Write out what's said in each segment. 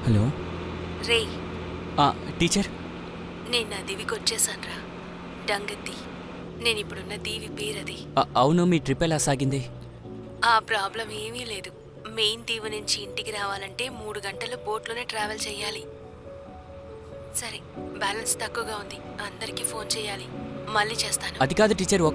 Hello రే teacher. నేను నా దీవికి వచ్చేసాన్రా. డంగత్తి. నేను ఇప్పుడున్న దీవి పేరది. అవును, మీ ట్రిప్ ఎలా సాగింది? ఆ ప్రాబ్లం ఏమీ లేదు. మెయిన్ దీవి నుంచి ఇంటికి రావాలంటే 3 గంటలు బోట్లోనే ట్రావెల్ చేయాలి. సరే, బ్యాలెన్స్ తక్కువగా ఉంది. అందరికీ ఫోన్ చేయాలి. మళ్ళీ చేస్తాను. అది కాదు టీచర్.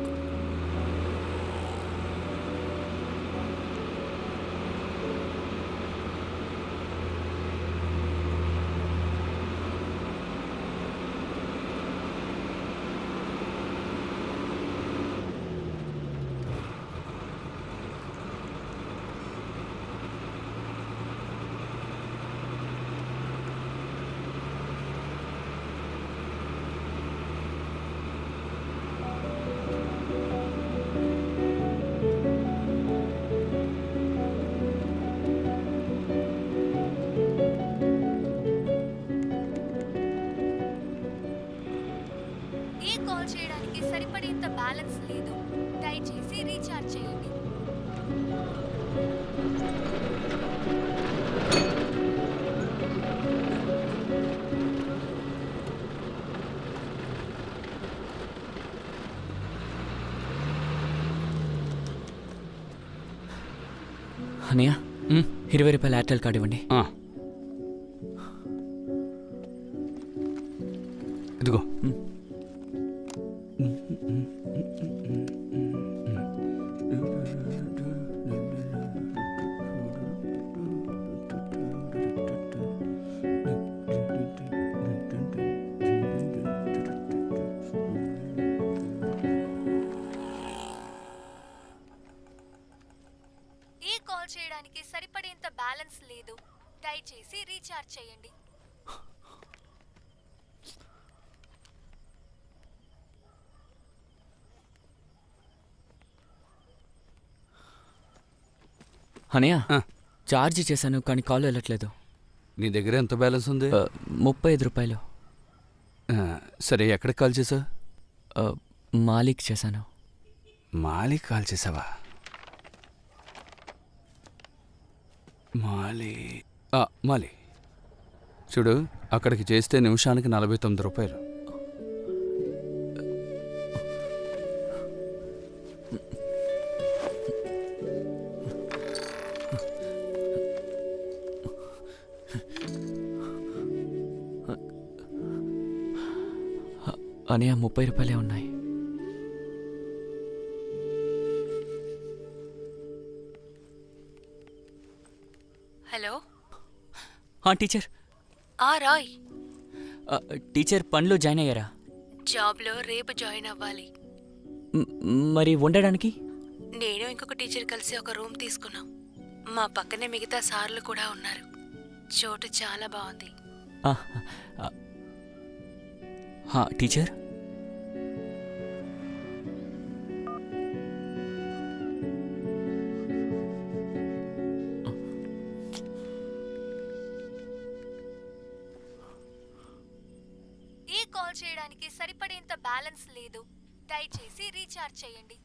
కాల్ చేయడానికి సరిపడేంత బ్యాలెన్స్ లేదు. దయచేసి రీఛార్జ్ చేయండి. అన్నయ్య, 20 రూపాయల ఎయిర్టెల్ కార్డు ఇవ్వండి. ఇదిగో. కాల్ చేయడానికి సరిపడేంత బ్యాలెన్స్ లేదు. దయచేసి రీఛార్జ్ చేయండి. అన్నయ్య, ఛార్జ్ చేశాను కానీ కాల్ వెళ్ళట్లేదు. నీ దగ్గర ఎంత బ్యాలెన్స్ ఉంది? 35 రూపాయలు. సరే, ఎక్కడికి కాల్ చేసావు? మాలిక్ చేశాను. మాలిక్ కాల్ చేసావా? మాలి చూడు, అక్కడికి చేస్తే నిమిషానికి 49 రూపాయలు. అన్నయ్య, 30 రూపాయలే ఉన్నాయి. హలో. టీచర్. రాయ్. టీచర్, పనిలో జాయిన్ అయ్యారా? జాబ్లో రేపు జాయిన్ అవ్వాలి. మరి ఉండడానికి? నేను ఇంకొక టీచర్ కలిసి ఒక రూమ్ తీసుకున్నాం. మా పక్కనే మిగతా సార్లు కూడా ఉన్నారు. చోటు చాలా బాగుంది. టీచర్, కాల్ చేయడానికి సరిపడేంత బ్యాలెన్స్ లేదు. దయచేసి రీఛార్జ్ చేయండి.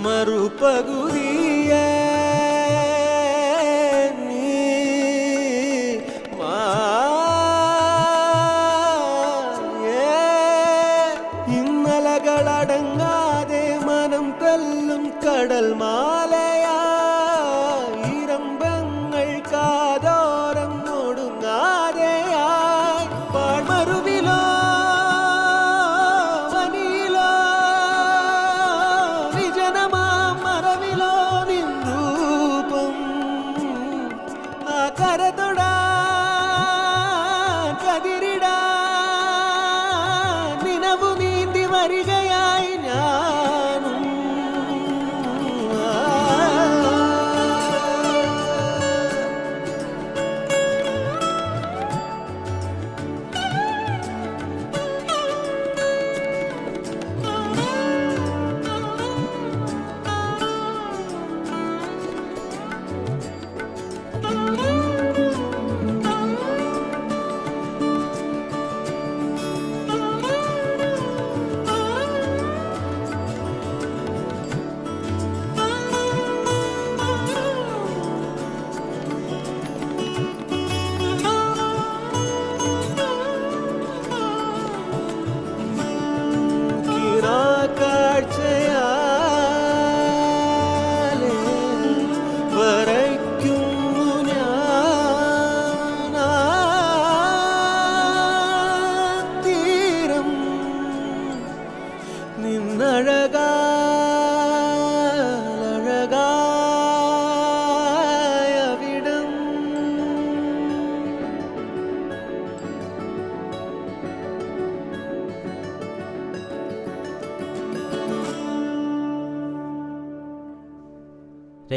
ಮರುಪಗುದಿಯ இன்னலகளடங்காதே மனம் தள்ளும் கடல் மாலையா இரம்பங்கள் காதோரம் ஒடுங்காதேயாய் பாழ்மருவிலோ కరతొడా కదిరిడా నినవు నీంది మరిగా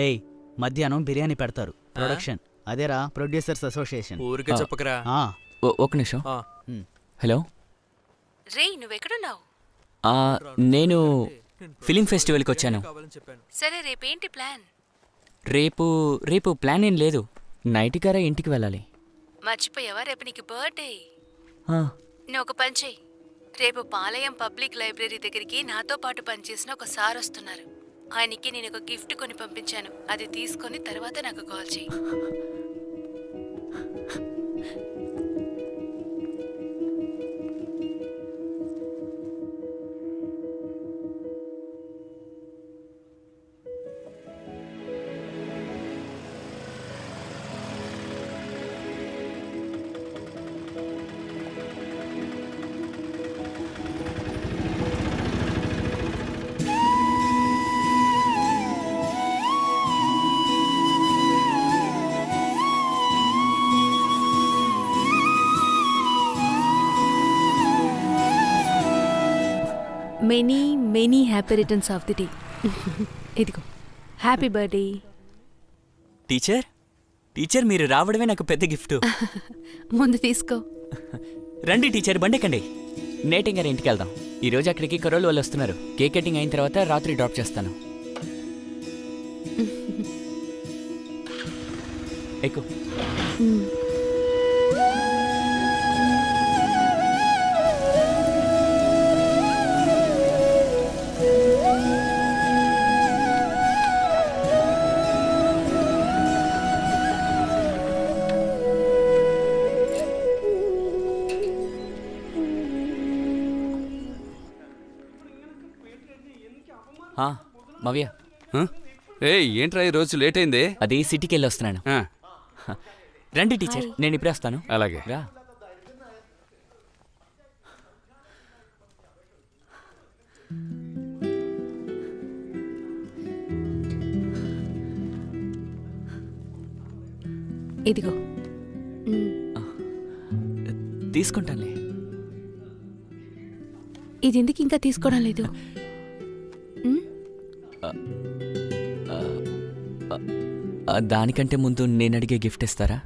రేయ్ మధ్యాహ్నం బిర్యానీ పెడతారు ప్రొడక్షన్ అదేరా ప్రొడ్యూసర్స్ అసోసియేషన్ ఊరికే చెప్పకరా ఒక నిమిషం. హలో, రేయ్ నువ్వెక్కడున్నావు? నేను ఫిలిం ఫెస్టివల్కి వచ్చాను. సరే రేపేంటి ప్లాన్? రేపు ప్లాన్ ఏం లేదు. నైట్ గారా ఇంటికి వెళ్ళాలి. మర్చిపోయావా? రేపు నీకు బర్త్డే. ఆ, నువ్వు ఒక పని చెయ్యి. రేపు పాలయం పబ్లిక్ లైబ్రరీ దగ్గరికి నాతో పాటు పనిచేసిన ఒక సార్ వస్తున్నారు. ఆయనకి నేను ఒక గిఫ్ట్ కొని పంపించాను. అది తీసుకొని తర్వాత నాకు కాల్ చెయ్యి. Many many happy returns of the day. ఇదిగో హ్యాపీ బర్త్డే. టీచర్ మీరు రావడమే నాకు పెద్ద గిఫ్ట్. ముందు తీసుకో. రండి టీచర్, బండెక్కండి. నేటింగ్ గారి ఇంటికి వెళ్దాం. ఈరోజు అక్కడికి కరోళ్ళు వాళ్ళు వస్తున్నారు. కేక్ కటింగ్ అయిన తర్వాత రాత్రి డ్రాప్ చేస్తాను. ఎక్కు. మవ్య, ఏంట్రా ఈ రోజు లేట్ అయింది? అది సిటీకి వెళ్ళి వస్తున్నాను. ఆ, రండి టీచర్, నేను ఇప్పుడే వస్తాను. అలాగే. రా. ఇదిగో. తీసుకుంటానులే. ఇది ఎందుకు ఇంకా తీసుకోవడం లేదు? దానికంటే ముందు నేను అడిగే గిఫ్ట్ ఇస్తారా?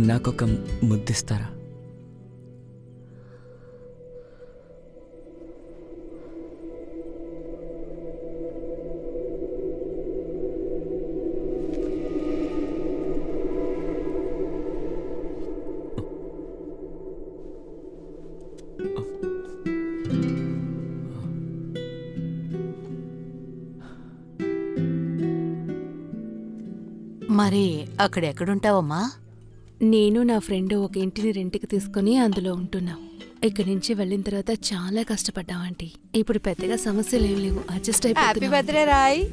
నాకొక ముద్దిస్తారా? మరి అక్కడెక్కడుంటావమ్మా? నేను నా ఫ్రెండ్ ఒక ఇంటిని రెంట్కి తీసుకుని అందులో ఉంటున్నాం. ఇక్కడి నుంచి వెళ్ళిన తర్వాత చాలా కష్టపడ్డాం ఆంటీ. ఇప్పుడు పెద్దగా సమస్యలు ఏం లేవు. Adjust happy birthday Roy.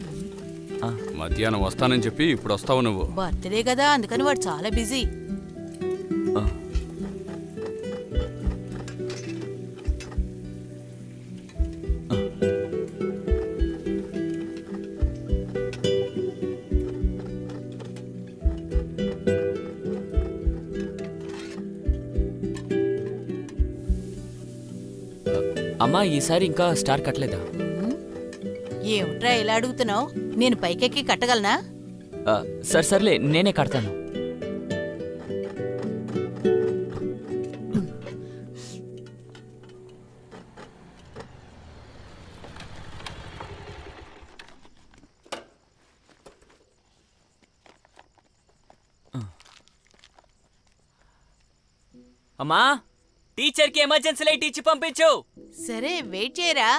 మధ్యాహ్నం వస్తానని చెప్పి ఇప్పుడు వస్తావు నువ్వు. బర్త్డే కదా, అందుకని వాడు చాలా బిజీ. అమ్మా, ఈసారి ఇంకా స్టార్ కట్టలేదా? ఏమిట్రా ఇలా అడుగుతున్నావు? నేను పైకెక్కి కట్టగలనా? సర్లే, నేనే కడతాను. అమ్మా, టీచర్కి ఎమర్జెన్సీ లైట్ ఇచ్చి పంపించు. సరే వెయిట్ చేయరా.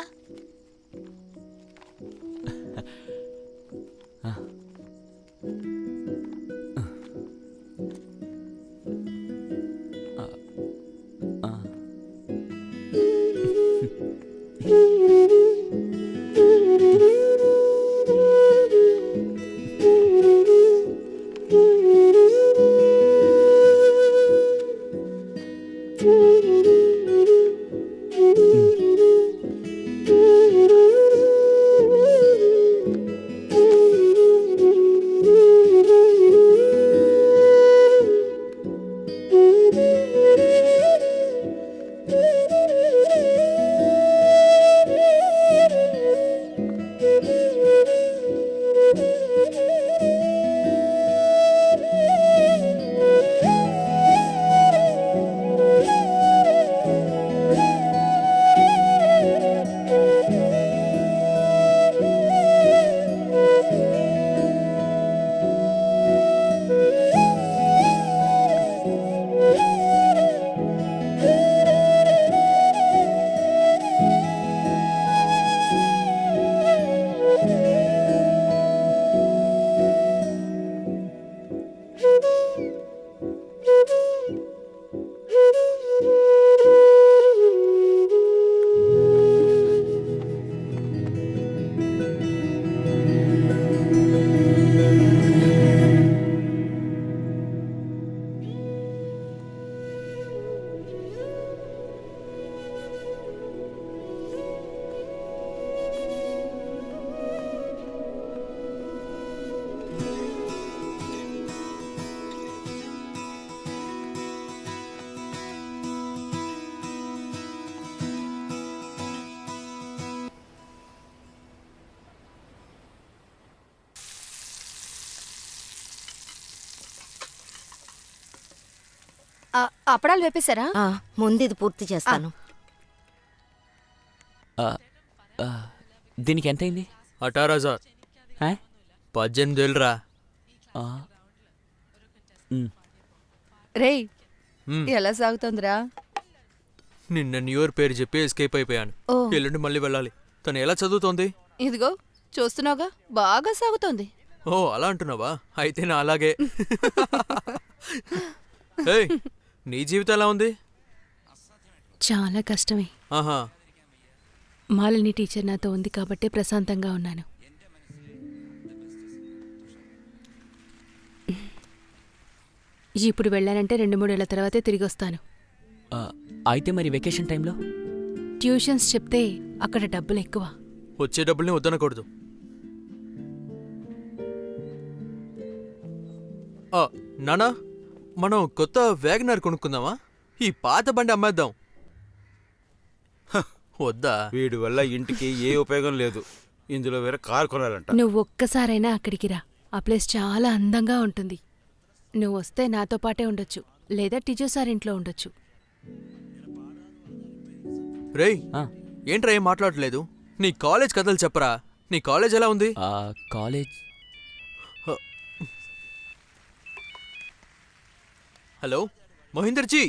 అప్పడాలు వేపేశారా? ముందు ఇది పూర్తి చేస్తాను. ఆ, ఆ, దీనికి ఎంత అయింది? 18,000. ఆ? 18,000 రా. ఆ. ఉమ్. రేయ్ ఎలా సాగుతోందిరా? నిన్న న్యూ ఇయర్ పేరు చెప్పి ఎస్కేప్ అయిపోయాను. ఓ. ఎల్లుండి మళ్ళీ వెళ్ళాలి. తను ఎలా చదువుతోంది? ఇదిగో చూస్తున్నావుగా బాగా సాగుతోంది. ఓ అలా అంటున్నావా? అయితే నా అలాగే. ఏయ్, నీ జీవితం ఎలా ఉంది? చాలా కష్టమే. ఆహా. మాలిని టీచర్ నాతో ఉంది కాబట్టి ప్రశాంతంగా ఉన్నాను. ఇప్పుడు వెళ్ళానంటే 2-3 ఏళ్ల తర్వాతే తిరిగి వస్తాను. ఆ, అయితే మరి వెకేషన్ టైంలో? ట్యూషన్స్ చెప్తే అక్కడ డబ్బులు ఎక్కువ. వచ్చే డబ్బుల్ని వద్దనకూడదు. నానా, మనం కొత్త వ్యాగనర్ కొనుక్కుందామా? ఈ పాత బండి అమ్మేద్దాం. వద్దా? వీడి వల్ల ఇంటికి ఏ ఉపయోగం లేదు. ఇందులో వేరే కారు కొనాలంట. నువ్వు ఒక్కసారైనా అక్కడికి రా. ఆ ప్లేస్ చాలా అందంగా ఉంటుంది. నువ్వు వస్తే నాతో పాటే ఉండొచ్చు, లేదా టిజో సార్ ఇంట్లో ఉండొచ్చు. రేయ్, ఆ, ఏంట్రా ఏం మాట్లాడలేదు? నీ కాలేజ్ కథలు చెప్పరా. నీ కాలేజ్ ఎలా ఉంది? ఆ, కాలేజ్ हेलो मोहिंदर जी.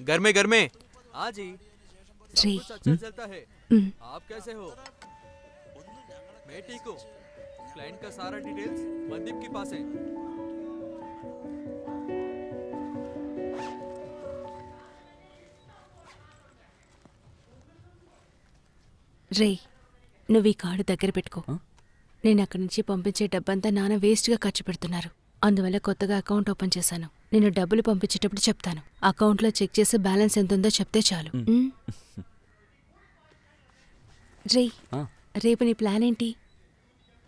घर में हाँ जी. రే कुछ अच्छा चलता है. आप कैसे हो? मैं ठीक हूँ. क्लाइंट का सारा डिटेल्स मनदीप के पास है. రే నువ్వు ఈ కార్డు దగ్గర పెట్టుకో. నేను అక్కడి నుంచి పంపించే డబ్బంతా నాన్న వేస్ట్గా ఖర్చు పెడుతున్నారు. అందువల్ల కొత్తగా అకౌంట్ ఓపెన్ చేశాను. నేను డబ్బులు పంపించేటప్పుడు చెప్తాను. అకౌంట్లో చెక్ చేసి బ్యాలెన్స్ ఎంత ఉందో చెప్తే చాలు. రే ఆ. రేపు నీ ప్లాన్ ఏంటి?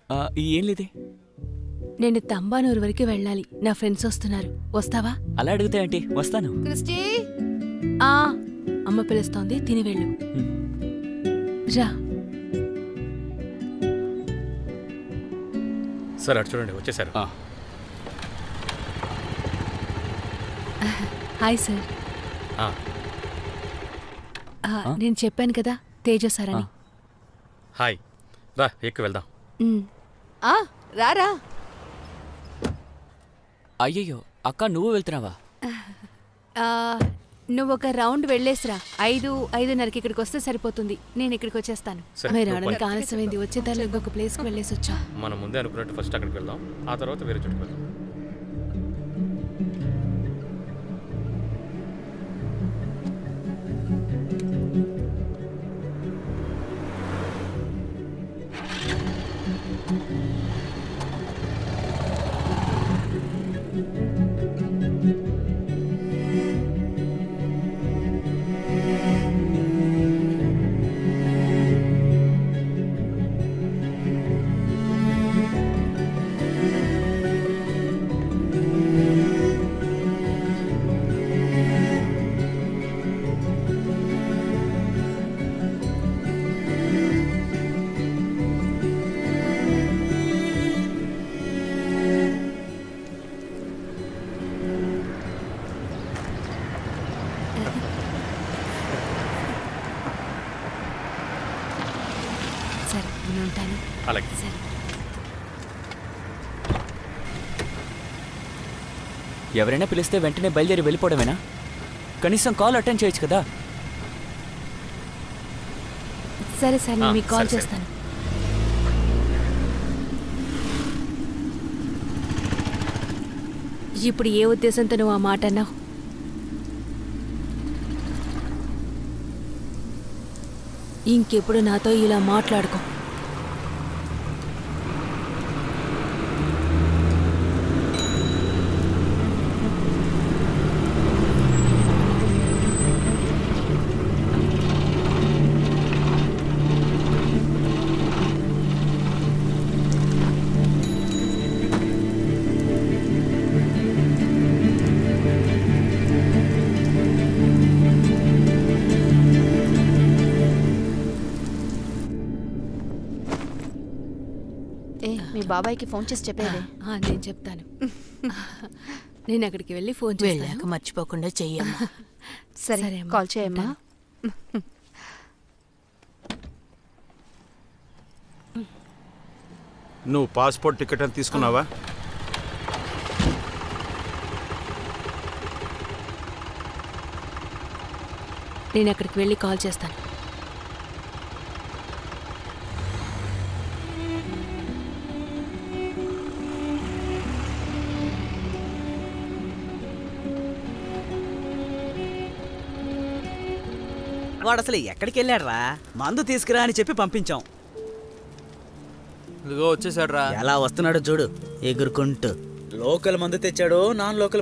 ఆ, ఏం లేదే. నేను తంబానూరు వరకు వెళ్ళాలి. నా ఫ్రెండ్స్ వస్తున్నారు. వస్తావా? అలా అడిగితే ఏంటి, వస్తాను. క్రిస్టీ ఆ అమ్మ పిలుస్తోంది, తిని వెళ్ళు. రా. సార్ అటు చూడండి, వచ్చేసారు. Hi sir. నేను చెప్పాను కదా తేజ సార్ అని. హాయ్, రా ఎక్కి వెళ్దాం. రారా. అయ్యయ్యో అక్క, నువ్వు వెళ్తున్నావా? నువ్వు ఒక రౌండ్ వెళ్ళేసిరా. 5-5:30కి ఇక్కడికి వస్తే సరిపోతుంది. నేను ఇక్కడికి వచ్చేస్తాను. మీరు రావడానికి ఆలస్యమైంది. వచ్చే దారిలో ఇంకొక ప్లేస్కి వెళ్ళేసి వచ్చా. మనం ముందే అనుకున్నట్టు ఫస్ట్ అక్కడికి వెళ్దాం, ఆ తర్వాత వేరే చోటుకి వెళ్దాం. సరే నేను ఉంటాను. అలాగే. సరే. ఎవరైనా పిలిస్తే వెంటనే బయలుదేరి వెళ్ళిపోవడమేనా? కనీసం కాల్ అటెండ్ చేయొచ్చు కదా. సరే సార్, నేను మీకు కాల్ సరే, సరే. చేస్తాను. ఇప్పుడు ఏ ఉద్దేశంతో నువ్వు ఆ మాట అన్నావు? ఇంకెప్పుడు నాతో ఇలా మాట్లాడుకో. మీ బాబాయ్కి ఫోన్ చేసి చెప్పేది. నేను చెప్తాను. నేను అక్కడికి వెళ్ళి ఫోన్ వెళ్ళాక చేస్తాను. మర్చిపోకుండా చెయ్యమ్మా. సరే సరే అమ్మా. కాల్ చేయమ్మా. నువ్వు పాస్పోర్ట్ టికెట్ అని తీసుకున్నావా? నేను అక్కడికి వెళ్ళి కాల్ చేస్తాను. వాడు అసలు ఎక్కడికి వెళ్ళాడ్రా? మందు తీసుకురా అని చెప్పి పంపించాం. ఇదిగో వచ్చేసాడు రా. ఎలా వస్తున్నాడో చూడు ఎగురుకుంటూ. లోకల్ మందు తెచ్చాడో నాన్ లోకల్